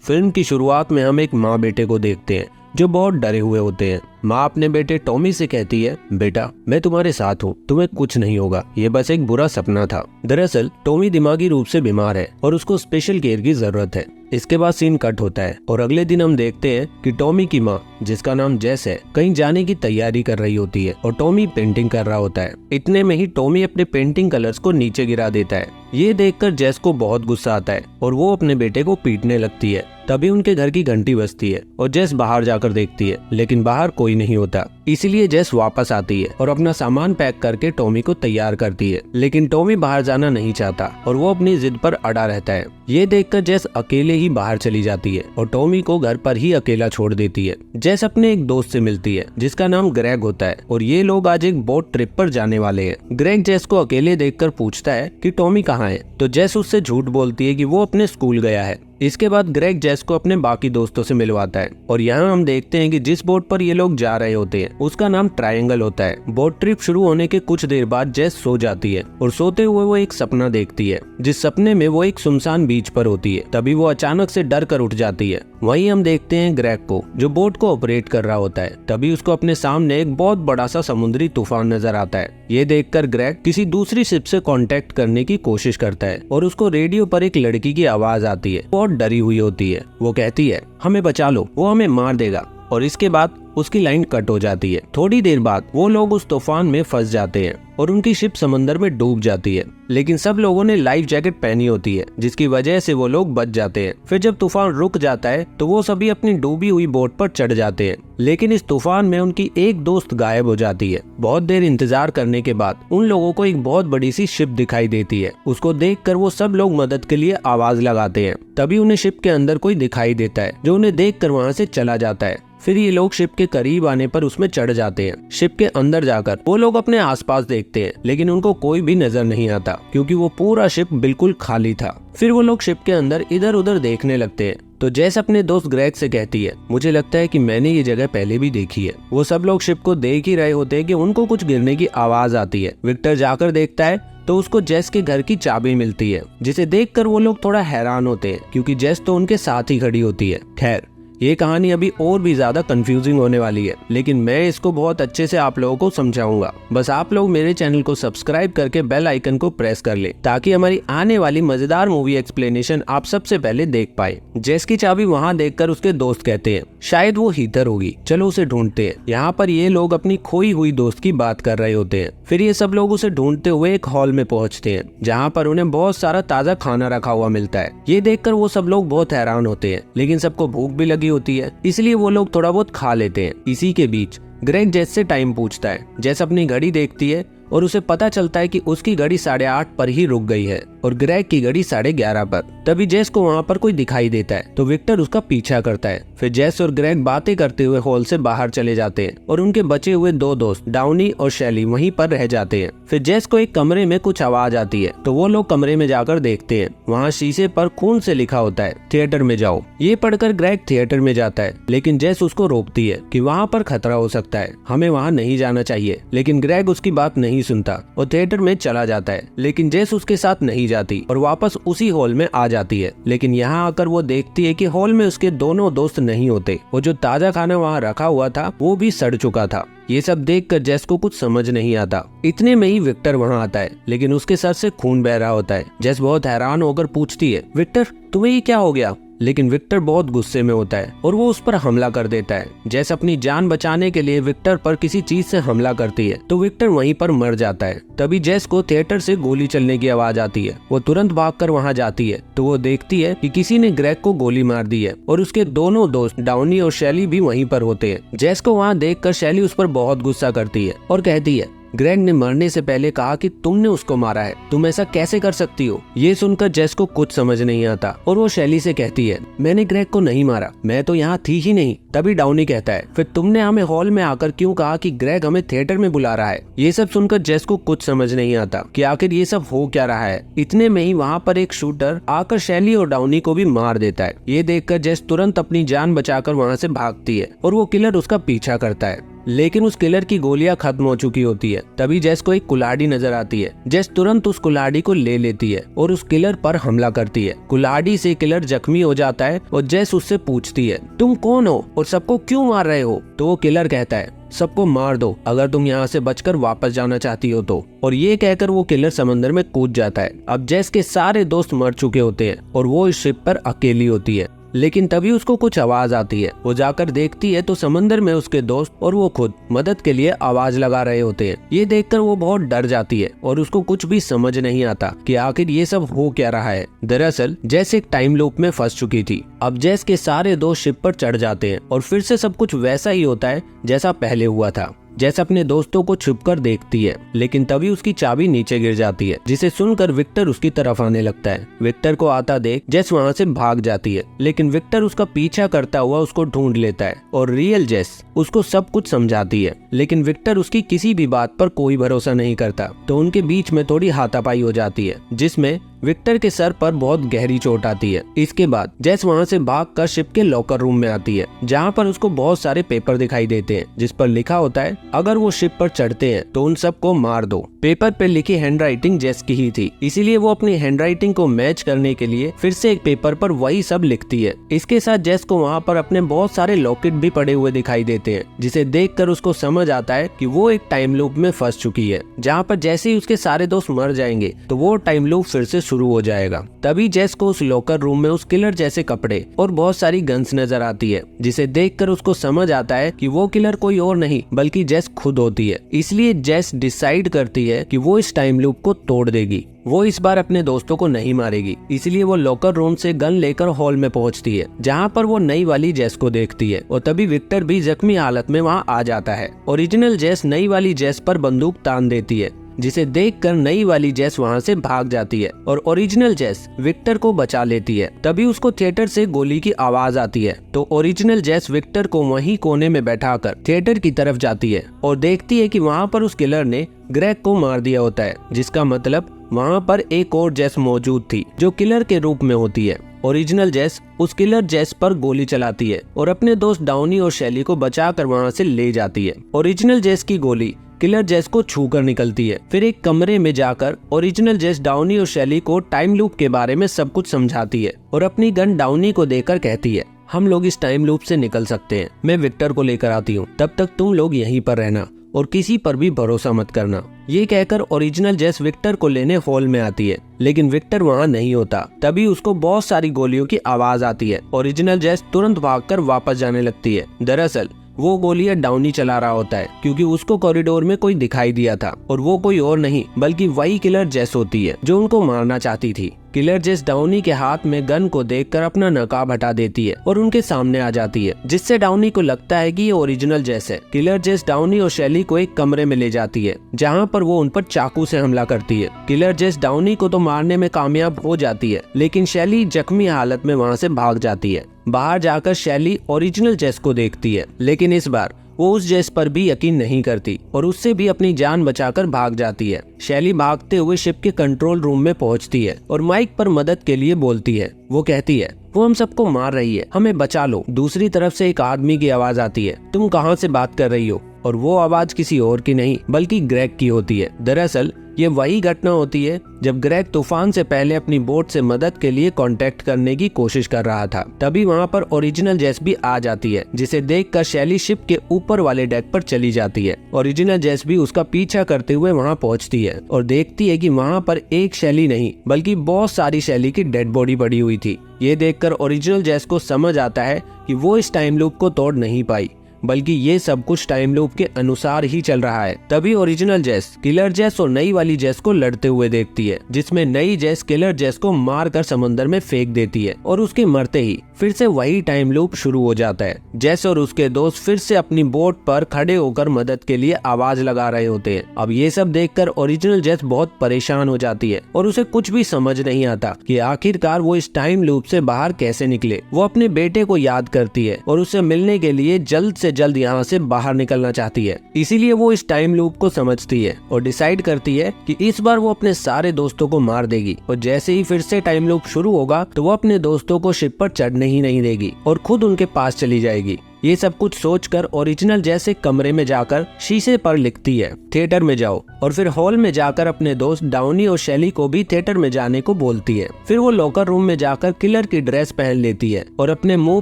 Film की शुरुआत में हम एक माँ बेटे को देखते हैं जो बहुत डरे हुए होते हैं। माँ अपने बेटे टॉमी से कहती है, बेटा मैं तुम्हारे साथ हूँ, तुम्हें कुछ नहीं होगा, ये बस एक बुरा सपना था। दरअसल टॉमी दिमागी रूप से बीमार है और उसको स्पेशल केयर की जरूरत है। इसके बाद सीन कट होता है और अगले दिन हम देखते हैं कि टॉमी की माँ, जिसका नाम जेस है, कहीं जाने की तैयारी कर रही होती है और टॉमी पेंटिंग कर रहा होता है। इतने में ही टॉमी अपने पेंटिंग कलर्स को नीचे गिरा देता है। ये देखकर जेस को बहुत गुस्सा आता है और वो अपने बेटे को पीटने लगती है। तभी उनके घर की घंटी बजती है और जेस बाहर जाकर देखती है, लेकिन बाहर कोई नहीं होता। इसीलिए जेस वापस आती है और अपना सामान पैक करके टॉमी को तैयार करती है, लेकिन टॉमी बाहर जाना नहीं चाहता और वो अपनी जिद पर अड़ा रहता है। ये देखकर जेस अकेले ही बाहर चली जाती है और टॉमी को घर पर ही अकेला छोड़ देती है। जेस अपने एक दोस्त से मिलती है जिसका नाम ग्रेग होता है और ये लोग आज एक बोट ट्रिप पर जाने वाले हैं। ग्रेग जेस को अकेले देखकर पूछता है कि टॉमी कहाँ है, तो जेस उससे झूठ बोलती है कि वो अपने स्कूल गया है। इसके बाद ग्रेग जेस को अपने बाकी दोस्तों से मिलवाता है और यहाँ हम देखते हैं कि जिस बोट पर ये लोग जा रहे होते हैं उसका नाम ट्रायंगल होता है। बोट ट्रिप शुरू होने के कुछ देर बाद जेस सो जाती है और सोते हुए वो एक सपना देखती है, जिस सपने में वो एक सुनसान बीच पर होती है। तभी वो अचानक से डर कर उठ जाती है। वहीं हम देखते हैं ग्रेग को, जो बोट को ऑपरेट कर रहा होता है। तभी उसको अपने सामने एक बहुत बड़ा सा समुद्री तूफान नजर आता है। ये देखकर ग्रेग किसी दूसरी शिप से कांटेक्ट करने की कोशिश करता है और उसको रेडियो पर एक लड़की की आवाज आती है। बहुत डरी हुई होती है। वो कहती है, हमें बचा लो, वो हमें मार देगा। और इसके बाद उसकी लाइन कट हो जाती है। थोड़ी देर बाद वो लोग उस तूफान में फंस जाते हैं और उनकी शिप समंदर में डूब जाती है, लेकिन सब लोगों ने लाइफ जैकेट पहनी होती है, जिसकी वजह से वो लोग बच जाते हैं। फिर जब तूफान रुक जाता है तो वो सभी अपनी डूबी हुई बोट पर चढ़ जाते हैं, लेकिन इस तूफान में उनकी एक दोस्त गायब हो जाती है। बहुत देर इंतजार करने के बाद उन लोगों को एक बहुत बड़ी सी शिप दिखाई देती है। उसको देखकर वो सब लोग मदद के लिए आवाज लगाते हैं। तभी उन्हें शिप के अंदर कोई दिखाई देता है, जो उन्हें देखकर वहाँ से चला जाता है। फिर ये लोग शिप के करीब आने पर उसमें चढ़ जाते हैं। शिप के अंदर जाकर वो लोग अपने आसपास देखते हैं, लेकिन उनको कोई भी नजर नहीं आता क्योंकि वो पूरा शिप बिल्कुल खाली था। फिर वो लोग शिप के अंदर इधर उधर देखने लगते हैं। तो जेस अपने दोस्त ग्रेग से कहती है, मुझे लगता है कि मैंने ये जगह पहले भी देखी है। वो सब लोग शिप को देख ही रहे होते हैं कि उनको कुछ गिरने की आवाज आती है। विक्टर जाकर देखता है तो उसको जेस के घर की चाबी मिलती है, जिसे देखकर वो लोग थोड़ा हैरान होते हैं क्योंकि जेस तो उनके साथ ही खड़ी होती है। खैर, ये कहानी अभी और भी ज्यादा कंफ्यूजिंग होने वाली है, लेकिन मैं इसको बहुत अच्छे से आप लोगों को समझाऊंगा। बस आप लोग मेरे चैनल को सब्सक्राइब करके बेल आइकन को प्रेस कर ले, ताकि हमारी आने वाली मजेदार मूवी एक्सप्लेनेशन आप सबसे पहले देख पाए। जेस की चाबी वहाँ देखकर उसके दोस्त कहते हैं, शायद वो हीथर होगी, चलो उसे ढूंढते हैं। यहाँ पर ये लोग अपनी खोई हुई दोस्त की बात कर रहे होते हैं। फिर ये सब लोग उसे ढूंढते हुए एक हॉल में पहुँचते हैं, जहाँ पर उन्हें बहुत सारा ताजा खाना रखा हुआ मिलता है। ये देखकर वो सब लोग बहुत हैरान होते हैं, लेकिन सबको भूख भी लगी होती है, इसलिए वो लोग थोड़ा बहुत खा लेते हैं। इसी के बीच ग्रेग जेस से टाइम पूछता है। जेस अपनी घड़ी देखती है और उसे पता चलता है कि उसकी घड़ी 8:30 पर ही रुक गई है और ग्रेग की घड़ी 11:30 पर। तभी जेस को वहाँ पर कोई दिखाई देता है, तो विक्टर उसका पीछा करता है। फिर जेस और ग्रेग बातें करते हुए हॉल से बाहर चले जाते हैं और उनके बचे हुए दो दोस्त डाउनी और शैली वहीं पर रह जाते हैं। फिर जेस को एक कमरे में कुछ आवाज आती है, तो वो लोग कमरे में जाकर देखते हैं। वहाँ शीशे पर खून से लिखा होता है, थिएटर में जाओ। ये पढ़कर ग्रेग थिएटर में जाता है, लेकिन जेस उसको रोकती है कि वहाँ पर खतरा हो सकता है, हमें वहाँ नहीं जाना चाहिए। लेकिन ग्रेग उसकी बात नहीं सुनता और थिएटर में चला जाता है, लेकिन जेस उसके साथ नहीं जाती और वापस उसी हॉल में आ जाती है। लेकिन यहाँ आकर वो देखती है कि हॉल में उसके दोनों दोस्त नहीं होते। वो जो ताजा खाना वहाँ रखा हुआ था वो भी सड़ चुका था। ये सब देखकर जेस को कुछ समझ नहीं आता। इतने में ही विक्टर वहाँ आता है, लेकिन उसके सर से खून बह रहा होता है। जेस बहुत हैरान होकर पूछती है, विक्टर तुम्हें ये क्या हो गया? लेकिन विक्टर बहुत गुस्से में होता है और वो उस पर हमला कर देता है। जेस अपनी जान बचाने के लिए विक्टर पर किसी चीज से हमला करती है, तो विक्टर वहीं पर मर जाता है। तभी जेस को थिएटर से गोली चलने की आवाज आती है। वो तुरंत भागकर वहां जाती है, तो वो देखती है कि किसी ने ग्रेग को गोली मार दी है और उसके दोनों दोस्त डाउनी और शैली भी वहीं पर होते हैं। जेस को वहाँ देखकर शैली उस पर बहुत गुस्सा करती है और कहती है, ग्रेग ने मरने से पहले कहा कि तुमने उसको मारा है, तुम ऐसा कैसे कर सकती हो? ये सुनकर जेस को कुछ समझ नहीं आता और वो शैली से कहती है, मैंने ग्रेग को नहीं मारा, मैं तो यहाँ थी ही नहीं। तभी डाउनी कहता है, फिर तुमने हमें हॉल में आकर क्यों कहा कि ग्रेग हमें थिएटर में बुला रहा है? ये सब सुनकर जेस को कुछ समझ नहीं आता कि आखिर ये सब हो क्या रहा है। इतने में ही वहाँ पर एक शूटर आकर शैली और डाउनी को भी मार देता है। ये देखकर जेस तुरंत अपनी जान बचाकर वहाँ से भागती है और वो किलर उसका पीछा करता है। लेकिन उस किलर की गोलियां खत्म हो चुकी होती है। तभी जेस को एक कुल्हाड़ी नजर आती है। जेस तुरंत उस कुल्हाड़ी को ले लेती है और उस किलर पर हमला करती है। कुल्हाड़ी से किलर जख्मी हो जाता है और जेस उससे पूछती है, तुम कौन हो और सबको क्यों मार रहे हो? तो वो किलर कहता है, सबको मार दो अगर तुम यहाँ से बचकर वापस जाना चाहती हो तो। और ये कहकर वो किलर समंदर में कूद जाता है। अब जेस के सारे दोस्त मर चुके होते हैं और वो इस शिप पर अकेली होती है। लेकिन तभी उसको कुछ आवाज आती है। वो जाकर देखती है तो समंदर में उसके दोस्त और वो खुद मदद के लिए आवाज लगा रहे होते हैं। ये देखकर वो बहुत डर जाती है और उसको कुछ भी समझ नहीं आता कि आखिर ये सब हो क्या रहा है। दरअसल जेस एक टाइम लूप में फंस चुकी थी। अब जेस के सारे दोस्त शिप पर चढ़ जाते हैं और फिर से सब कुछ वैसा ही होता है जैसा पहले हुआ था। जेस अपने दोस्तों को छुपकर देखती है, लेकिन तभी उसकी चाबी नीचे गिर जाती है, जिसे सुनकर विक्टर उसकी तरफ आने लगता है। विक्टर को आता देख जेस वहाँ से भाग जाती है, लेकिन विक्टर उसका पीछा करता हुआ उसको ढूंढ लेता है और रियल जेस उसको सब कुछ समझाती है। लेकिन विक्टर उसकी किसी भी बात पर कोई भरोसा नहीं करता, तो उनके बीच में थोड़ी हाथापाई हो जाती है, जिसमें विक्टर के सर पर बहुत गहरी चोट आती है। इसके बाद जेस वहाँ से भागकर शिप के लॉकर रूम में आती है, जहाँ पर उसको बहुत सारे पेपर दिखाई देते हैं, जिस पर लिखा होता है अगर वो शिप पर चढ़ते हैं तो उन सबको मार दो। पेपर पे लिखी हैंडराइटिंग जेस की ही थी, इसीलिए वो अपनी हैंडराइटिंग को मैच करने के लिए फिर से एक पेपर पर वही सब लिखती है। इसके साथ जेस को वहाँ पर अपने बहुत सारे लॉकेट भी पड़े हुए दिखाई देते हैं, जिसे देखकर उसको समझ आता है कि वो एक टाइम लूप में फंस चुकी है, जहाँ पर जैसे ही उसके सारे दोस्त मर जाएंगे तो वो टाइम लूप फिर से शुरू हो जाएगा। तभी जेस को उस लॉकर रूम में उस किलर जैसे कपड़े और बहुत सारी गन्स नजर आती है, जिसे देखकर उसको समझ आता है कि वो किलर कोई और नहीं बल्कि जेस खुद होती है। इसलिए जेस डिसाइड करती है कि वो इस टाइम लूप को तोड़ देगी। वो इस बार अपने दोस्तों को नहीं मारेगी, इसलिए वो लॉकर रूम से गन लेकर हॉल में पहुंचती है, जहां पर वो नई वाली जेस को देखती है। और तभी विक्टर भी जख्मी हालत में वहां आ जाता है। ओरिजिनल जेस नई वाली जेस पर बंदूक तान देती है, जिसे देखकर नई वाली जेस वहां से भाग जाती है और ओरिजिनल जेस विक्टर को बचा लेती है। तभी उसको थिएटर से गोली की आवाज आती है, तो ओरिजिनल जेस विक्टर को वहीं कोने में बैठाकर थिएटर की तरफ जाती है और देखती है कि वहां पर उस किलर ने ग्रेग को मार दिया होता है, जिसका मतलब वहां पर एक और जेस मौजूद थी जो किलर के रूप में होती है। ओरिजिनल जेस उस किलर जेस पर गोली चलाती है और अपने दोस्त डाउनी और शैली को बचाकर वहां से ले जाती है। ओरिजिनल जेस की गोली किलर जेस को छूकर निकलती है। फिर एक कमरे में जाकर ओरिजिनल जेस डाउनी और शैली को टाइम लूप के बारे में सब कुछ समझाती है और अपनी गन डाउनी को देकर कहती है, हम लोग इस टाइम लूप से निकल सकते हैं, मैं विक्टर को लेकर आती हूँ, तब तक तुम लोग यहीं पर रहना और किसी पर भी भरोसा मत करना। ये कहकर ओरिजिनल जेस विक्टर को लेने हॉल में आती है, लेकिन विक्टर वहाँ नहीं होता। तभी उसको बहुत सारी गोलियों की आवाज आती है। ओरिजिनल जेस तुरंत भागकर वापस जाने लगती है। दरअसल वो गोलियां डाउनी चला रहा होता है, क्योंकि उसको कॉरिडोर में कोई दिखाई दिया था और वो कोई और नहीं बल्कि वही किलर जेस होती है जो उनको मारना चाहती थी। किलर जेस डाउनी के हाथ में गन को देखकर अपना नकाब हटा देती है और उनके सामने आ जाती है, जिससे डाउनी को लगता है कि ये ओरिजिनल जेस है। किलर जेस डाउनी और शैली को एक कमरे में ले जाती है, जहां पर वो उन पर चाकू से हमला करती है। किलर जेस डाउनी को तो मारने में कामयाब हो जाती है, लेकिन शैली जख्मी हालत में वहां से भाग जाती है। बाहर जाकर शैली ओरिजिनल जेस को देखती है, लेकिन इस बार वो उस जेस पर भी यकीन नहीं करती और उससे भी अपनी जान बचाकर भाग जाती है। शैली भागते हुए शिप के कंट्रोल रूम में पहुंचती है और माइक पर मदद के लिए बोलती है। वो कहती है, वो हम सबको मार रही है, हमें बचा लो। दूसरी तरफ से एक आदमी की आवाज आती है, तुम कहाँ से बात कर रही हो? और वो आवाज किसी और की नहीं बल्कि ग्रेग की होती है। दरअसल ये वही घटना होती है जब ग्रेग तूफान से पहले अपनी बोट से मदद के लिए कांटेक्ट करने की कोशिश कर रहा था। तभी वहाँ पर ओरिजिनल जेस भी आ जाती है, जिसे देखकर शैली शिप के ऊपर वाले डेक पर चली जाती है। ओरिजिनल जेस भी उसका पीछा करते हुए वहाँ पहुँचती है और देखती है कि वहाँ पर एक शैली नहीं बल्कि बहुत सारी शैली की डेड बॉडी पड़ी हुई थी। ये देखकर ओरिजिनल जेस को समझ आता है कि वो इस टाइम लूप को तोड़ नहीं पाई, बल्कि ये सब कुछ टाइम लूप के अनुसार ही चल रहा है। तभी ओरिजिनल जेस किलर जेस और नई वाली जेस को लड़ते हुए देखती है, जिसमें नई जेस किलर जेस को मारकर समुद्र में फेंक देती है और उसके मरते ही फिर से वही टाइम लूप शुरू हो जाता है। जेस और उसके दोस्त फिर से अपनी बोट पर खड़े होकर मदद के लिए आवाज लगा रहे होते हैं। अब ये सब देखकर ओरिजिनल जेस बहुत परेशान हो जाती है और उसे कुछ भी समझ नहीं आता कि आखिरकार वो इस टाइम लूप से बाहर कैसे निकले। वो अपने बेटे को याद करती है और उससे मिलने के लिए जल्द से जल्द यहाँ से बाहर निकलना चाहती है। इसीलिए वो इस टाइम लूप को समझती है और डिसाइड करती है कि इस बार वो अपने सारे दोस्तों को मार देगी और जैसे ही फिर से टाइम लूप शुरू होगा तो वो अपने दोस्तों को शिप पर चढ़ने ही नहीं देगी और खुद उनके पास चली जाएगी। ये सब कुछ सोचकर ओरिजिनल जेस एक कमरे में जाकर शीशे पर लिखती है, थिएटर में जाओ, और फिर हॉल में जाकर अपने दोस्त डाउनी और शैली को भी थिएटर में जाने को बोलती है। फिर वो लॉकर रूम में जाकर किलर की ड्रेस पहन लेती है और अपने मुंह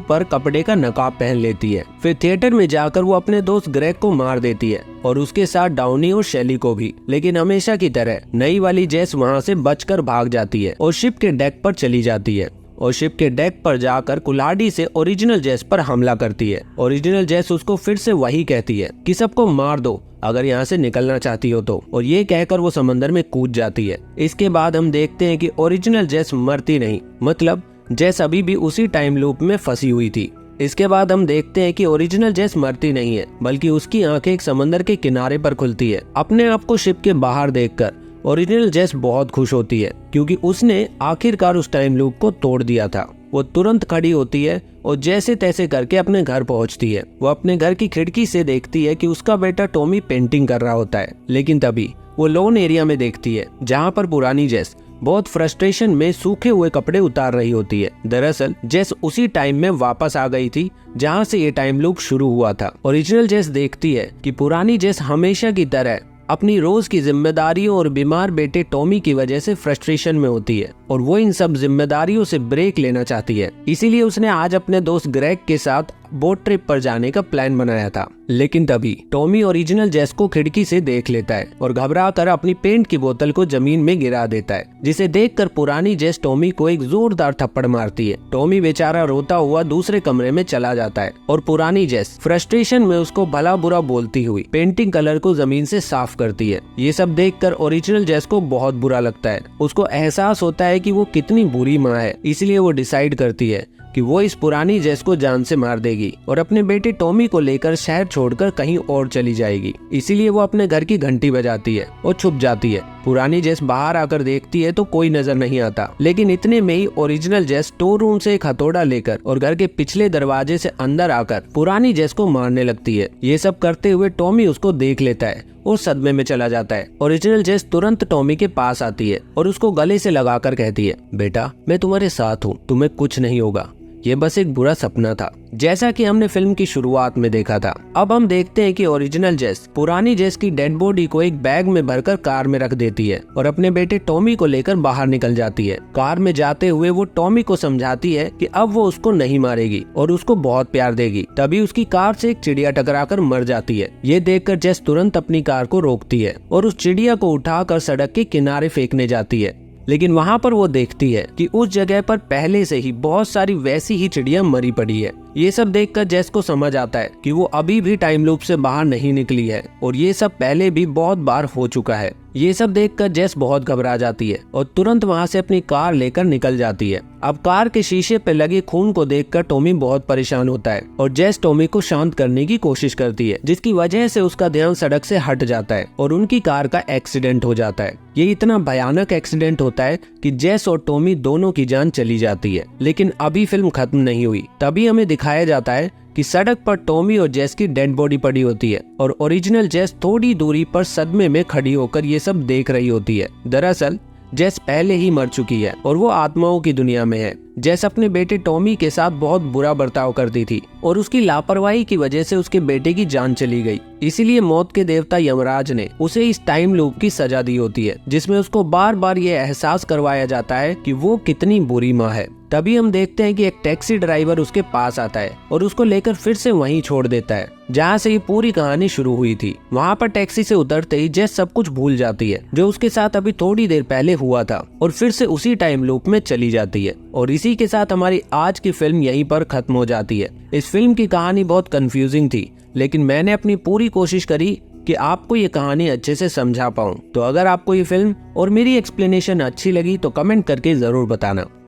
पर कपड़े का नकाब पहन लेती है। फिर थिएटर में जाकर वो अपने दोस्त ग्रेग को मार देती है और उसके साथ डाउनी और शैली को भी। लेकिन हमेशा की तरह नई वाली जेस वहाँ से बचकर भाग जाती है और शिप के डेक पर चली जाती है और शिप के डेक पर जाकर कुल्हाड़ी से ओरिजिनल जेस पर हमला करती है। ओरिजिनल जेस उसको फिर से वही कहती है कि सबको मार दो अगर यहाँ से निकलना चाहती हो तो, और ये कहकर वो समंदर में कूद जाती है। इसके बाद हम देखते हैं कि ओरिजिनल जेस मरती नहीं, मतलब जेस अभी भी उसी टाइम लूप में फंसी हुई थी। इसके बाद हम देखते हैं कि ओरिजिनल जेस मरती नहीं है, बल्कि उसकी आंखें एक समंदर के किनारे पर खुलती है। अपने आप को शिप के बाहर देखकर ओरिजिनल जेस बहुत खुश होती है क्योंकि उसने आखिरकार उस टाइम लूप को तोड़ दिया था। वो तुरंत खड़ी होती है और जैसे तैसे करके अपने घर पहुंचती है। वो अपने घर की खिड़की से देखती है कि उसका बेटा टॉमी पेंटिंग कर रहा होता है, लेकिन तभी वो लोन एरिया में देखती है जहाँ पर पुरानी जेस बहुत फ्रस्ट्रेशन में सूखे हुए कपड़े उतार रही होती है। दरअसल जेस उसी टाइम में वापस आ गई थी जहाँ से ये टाइम लूप शुरू हुआ था। ओरिजिनल जेस देखती है कि पुरानी जेस हमेशा की तरह अपनी रोज की जिम्मेदारियों और बीमार बेटे टॉमी की वजह से फ्रस्ट्रेशन में होती है और वो इन सब जिम्मेदारियों से ब्रेक लेना चाहती है। इसीलिए उसने आज अपने दोस्त ग्रेग के साथ बोट ट्रिप पर जाने का प्लान बनाया था। लेकिन तभी टॉमी ओरिजिनल जेस को खिड़की से देख लेता है और घबराकर अपनी पेंट की बोतल को जमीन में गिरा देता है, जिसे देखकर पुरानी जेस टॉमी को एक जोरदार थप्पड़ मारती है। टॉमी बेचारा रोता हुआ दूसरे कमरे में चला जाता है और पुरानी जेस फ्रस्ट्रेशन में उसको भला बुरा बोलती हुई पेंटिंग कलर को जमीन से साफ करती है। ये सब देखकर ओरिजिनल जेस को बहुत बुरा लगता है। उसको एहसास होता है कि वो कितनी बुरी माँ है, इसलिए वो डिसाइड करती है कि वो इस पुरानी जेस को जान से मार देगी और अपने बेटे टॉमी को लेकर शहर छोड़कर कहीं और चली जाएगी। इसीलिए वो अपने घर की घंटी बजाती है और छुप जाती है। पुरानी जेस बाहर आकर देखती है तो कोई नजर नहीं आता, लेकिन इतने में ही ओरिजिनल जेस स्टोर रूम से एक हथौड़ा लेकर और घर के पिछले दरवाजे से अंदर आकर पुरानी जेस को मारने लगती है। ये सब करते हुए टॉमी उसको देख लेता है और सदमे में चला जाता है। ओरिजिनल जेस तुरंत टॉमी के पास आती है और उसको गले से लगाकर कहती है, बेटा मैं तुम्हारे साथ हूँ, तुम्हें कुछ नहीं होगा, ये बस एक बुरा सपना था, जैसा कि हमने फिल्म की शुरुआत में देखा था। अब हम देखते हैं कि ओरिजिनल जेस पुरानी जेस की डेड बॉडी को एक बैग में भरकर कार में रख देती है और अपने बेटे टॉमी को लेकर बाहर निकल जाती है। कार में जाते हुए वो टॉमी को समझाती है कि अब वो उसको नहीं मारेगी और उसको बहुत प्यार देगी। तभी उसकी कार से एक चिड़िया टकराकर मर जाती है। ये देखकर जेस तुरंत अपनी कार को रोकती है और उस चिड़िया को उठाकर सड़क के किनारे फेंकने जाती है। लेकिन वहाँ पर वो देखती है कि उस जगह पर पहले से ही बहुत सारी वैसी ही चिड़िया मरी पड़ी है। ये सब देखकर जेस को समझ आता है कि वो अभी भी टाइम लूप से बाहर नहीं निकली है और ये सब पहले भी बहुत बार हो चुका है। ये सब देखकर जेस बहुत घबरा जाती है और तुरंत वहाँ से अपनी कार लेकर निकल जाती है। अब कार के शीशे पे लगे खून को देखकर टॉमी बहुत परेशान होता है और जेस टॉमी को शांत करने की कोशिश करती है, जिसकी वजह से उसका ध्यान सड़क से हट जाता है और उनकी कार का एक्सीडेंट हो जाता है। ये इतना भयानक एक्सीडेंट होता है कि जेस और टॉमी दोनों की जान चली जाती है। लेकिन अभी फिल्म खत्म नहीं हुई। तभी हमें दिखाया जाता है कि सड़क पर टॉमी और जेस की डेड बॉडी पड़ी होती है और ओरिजिनल जेस थोड़ी दूरी पर सदमे में खड़ी होकर ये सब देख रही होती है। दरअसल जेस पहले ही मर चुकी है और वो आत्माओं की दुनिया में है। जेस अपने बेटे टॉमी के साथ बहुत बुरा बर्ताव करती थी और उसकी लापरवाही की वजह से उसके बेटे की जान चली गई। इसीलिए मौत के देवता यमराज ने उसे इस टाइम लूप की सजा दी होती है, जिसमें उसको बार बार ये एहसास करवाया जाता है कि वो कितनी बुरी माँ है। तभी हम देखते हैं कि एक टैक्सी ड्राइवर उसके पास आता है और उसको लेकर फिर से वहीं छोड़ देता है जहाँ से ये पूरी कहानी शुरू हुई थी। वहाँ पर टैक्सी से उतरते ही जेस सब कुछ भूल जाती है जो उसके साथ अभी थोड़ी देर पहले हुआ था और फिर से उसी टाइम लूप में चली जाती है। और इसी के साथ हमारी आज की फिल्म यहीं पर खत्म हो जाती है। इस फिल्म की कहानी बहुत कंफ्यूजिंग थी, लेकिन मैंने अपनी पूरी कोशिश करी कि आपको ये कहानी अच्छे से समझा पाऊँ। तो अगर आपको ये फिल्म और मेरी एक्सप्लेनेशन अच्छी लगी तो कमेंट करके जरूर बताना।